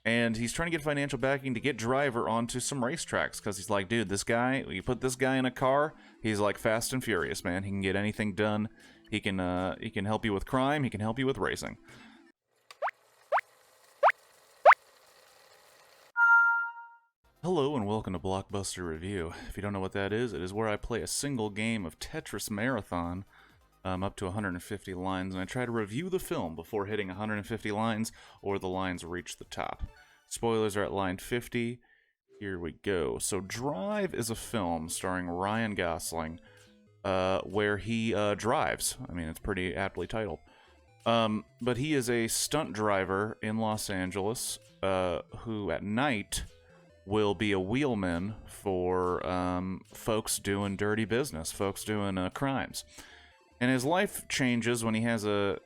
And he's trying to get financial backing to get Driver onto some racetracks, because he's like, dude, this guy, you put this guy in a car, he's like Fast and Furious, man. He can get anything done. He can help you with crime. He can help you with racing. Hello and welcome to Blockbuster Review. If you don't know what that is, it is where I play a single game of Tetris Marathon, up to 150 lines, and I try to review the film before hitting 150 lines, or the lines reach the top. Spoilers are at line 50. Here we go. So Drive is a film starring Ryan Gosling, where he drives. I mean, it's pretty aptly titled. But he is a stunt driver in Los Angeles, who at night will be a wheelman for folks doing dirty business, folks doing crimes. And his life changes when he has a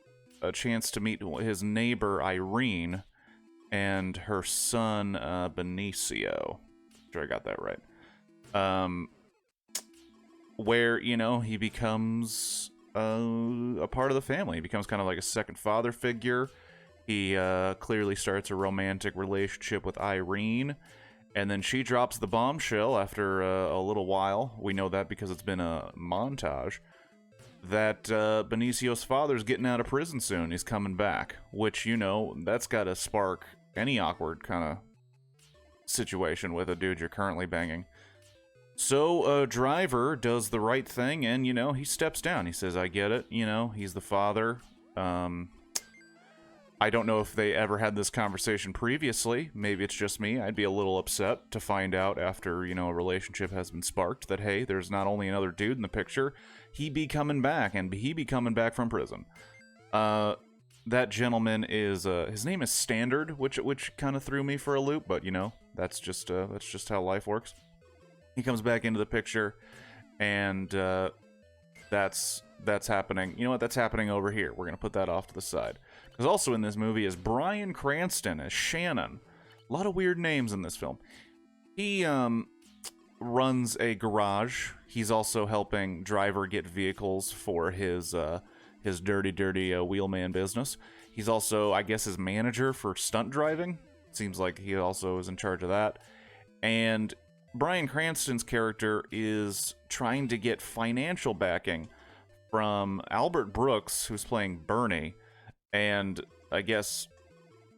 chance to meet his neighbor Irene and her son Benicio. Sure I got that right. Where, you know, he becomes a part of the family. He becomes kind of like a second father figure. He clearly starts a romantic relationship with Irene. And then she drops the bombshell after a little while. We know that because it's been a montage. That Benicio's father's getting out of prison soon. He's coming back. Which, you know, that's got to spark any awkward kind of situation with a dude you're currently banging. So, Driver does the right thing and, you know, he steps down. He says, I get it. You know, he's the father. I don't know if they ever had this conversation previously. Maybe it's just me. I'd be a little upset to find out after, you know, a relationship has been sparked that, hey, there's not only another dude in the picture, he be coming back, and he be coming back from prison. That gentleman is, his name is Standard, which kind of threw me for a loop, but, you know, that's just how life works. He comes back into the picture, and that's happening. You know what? That's happening over here. We're going to put that off to the side. Because also in this movie is Bryan Cranston as Shannon. A lot of weird names in this film. He runs a garage. He's also helping Driver get vehicles for his dirty wheelman business. He's also, I guess, his manager for stunt driving. Seems like he also is in charge of that. And Bryan Cranston's character is trying to get financial backing from Albert Brooks, who's playing Bernie, and I guess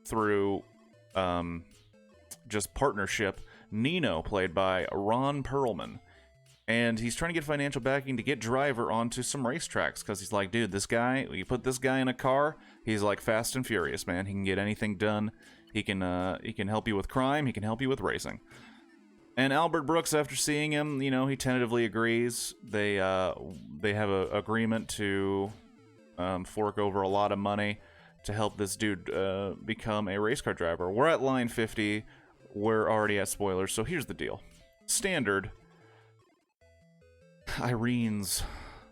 through just partnership, Nino, played by Ron Perlman. And he's trying to get financial backing to get Driver onto some racetracks, because he's like, dude, this guy, you put this guy in a car, he's like Fast and Furious, man. He can get anything done. He can help you with crime. He can help you with racing. And Albert Brooks, after seeing him, you know, he tentatively agrees. They have an agreement to fork over a lot of money to help this dude become a race car driver. We're at line 50. We're already at spoilers, so here's the deal. Standard, Irene's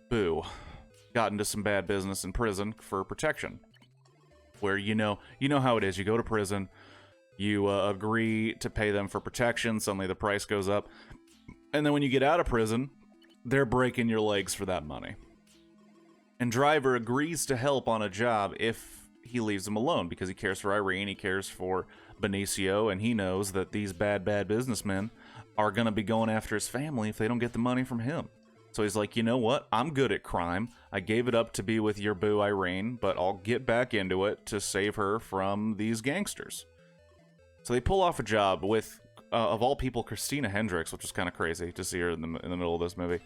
boo, got into some bad business in prison for protection. Where, you know how it is. You go to prison, you agree to pay them for protection, suddenly the price goes up, and then when you get out of prison, they're breaking your legs for that money. And Driver agrees to help on a job if he leaves him alone, because he cares for Irene, he cares for Benicio, and he knows that these bad businessmen are going to be going after his family if they don't get the money from him. So he's like, you know what? I'm good at crime. I gave it up to be with your boo Irene, but I'll get back into it to save her from these gangsters. So they pull off a job with, of all people, Christina Hendricks, which is kind of crazy to see her in the middle of this movie.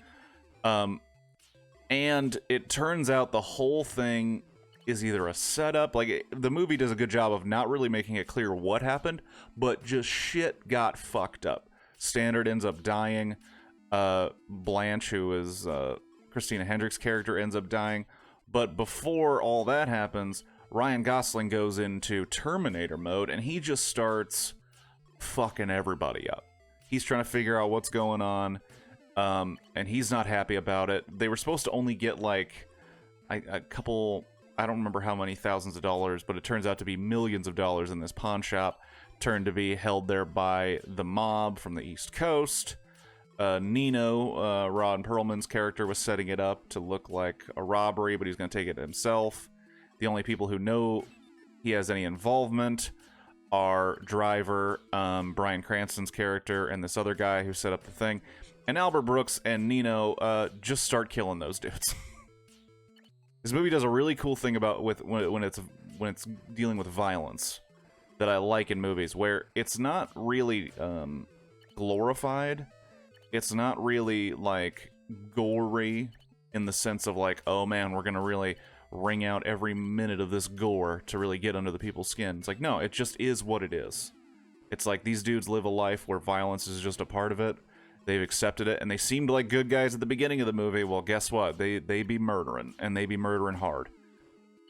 And it turns out the whole thing is either a setup. Like, the movie does a good job of not really making it clear what happened, but just shit got fucked up. Standard ends up dying. Blanche, who is Christina Hendricks' character, ends up dying. But before all that happens, Ryan Gosling goes into Terminator mode, and he just starts fucking everybody up. He's trying to figure out what's going on, and he's not happy about it. They were supposed to only get, like, a couple, I don't remember how many thousands of dollars, but it turns out to be millions of dollars in this pawn shop, turned to be held there by the mob from the East Coast. Nino, Ron Perlman's character, was setting it up to look like a robbery, but he's going to take it himself. The only people who know he has any involvement are Driver, Bryan Cranston's character, and this other guy who set up the thing. And Albert Brooks and Nino just start killing those dudes. This movie does a really cool thing about when it's dealing with violence that I like in movies, where it's not really glorified. It's not really like gory in the sense of like, oh man, we're gonna really wring out every minute of this gore to really get under the people's skin. It's like, no, it just is what it is. It's like these dudes live a life where violence is just a part of it. They've accepted it, and they seemed like good guys at the beginning of the movie. Well, guess what? They be murdering, and they be murdering hard.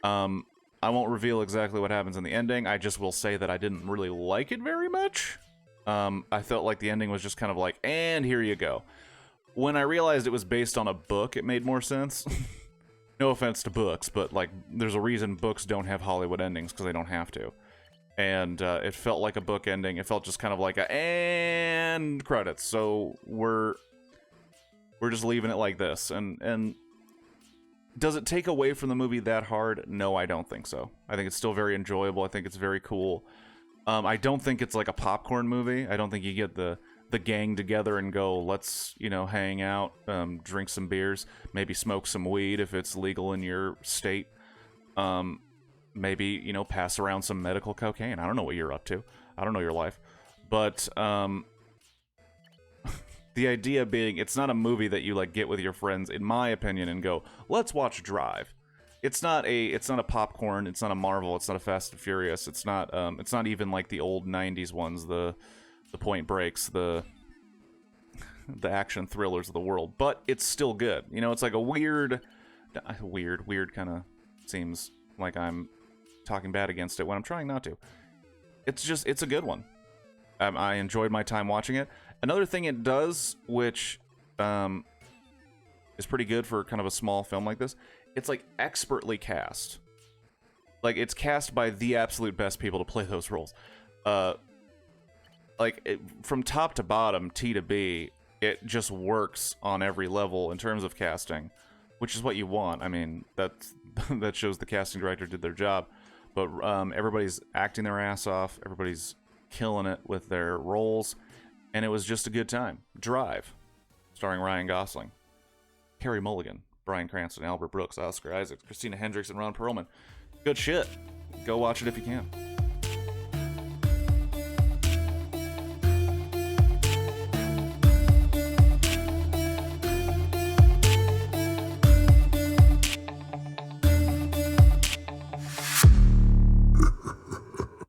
I won't reveal exactly what happens in the ending. I just will say that I didn't really like it very much. I felt like the ending was just kind of like, and here you go. When I realized it was based on a book, it made more sense. No offense to books, but like, there's a reason books don't have Hollywood endings, because they don't have to. And it felt like a book ending. It felt just kind of like a and credits. So we're just leaving it like this. And does it take away from the movie that hard? No, I don't think so. I think it's still very enjoyable. I think it's very cool. I don't think it's like a popcorn movie. I don't think you get the gang together and go, let's, hang out, drink some beers, maybe smoke some weed if it's legal in your state. Maybe, pass around some medical cocaine. I don't know what you're up to. I don't know your life. But the idea being, it's not a movie that you like get with your friends, in my opinion, and go, let's watch Drive. It's not a popcorn, it's not a Marvel, it's not a Fast and Furious, it's not even like the old 90s ones, the Point Breaks, the action thrillers of the world, but it's still good. It's like a weird kind of seems like I'm talking bad against it when I'm trying not to. It's a good one. I enjoyed my time watching it. Another thing it does, which is pretty good for kind of a small film like this, it's like expertly cast. Like, it's cast by the absolute best people to play those roles. From top to bottom, T to B, it just works on every level in terms of casting, which is what you want. I mean, that shows the casting director did their job. But everybody's acting their ass off. Everybody's killing it with their roles. And it was just a good time. Drive, starring Ryan Gosling, Carey Mulligan, Bryan Cranston, Albert Brooks, Oscar Isaac, Christina Hendricks, and Ron Perlman. Good shit. Go watch it if you can.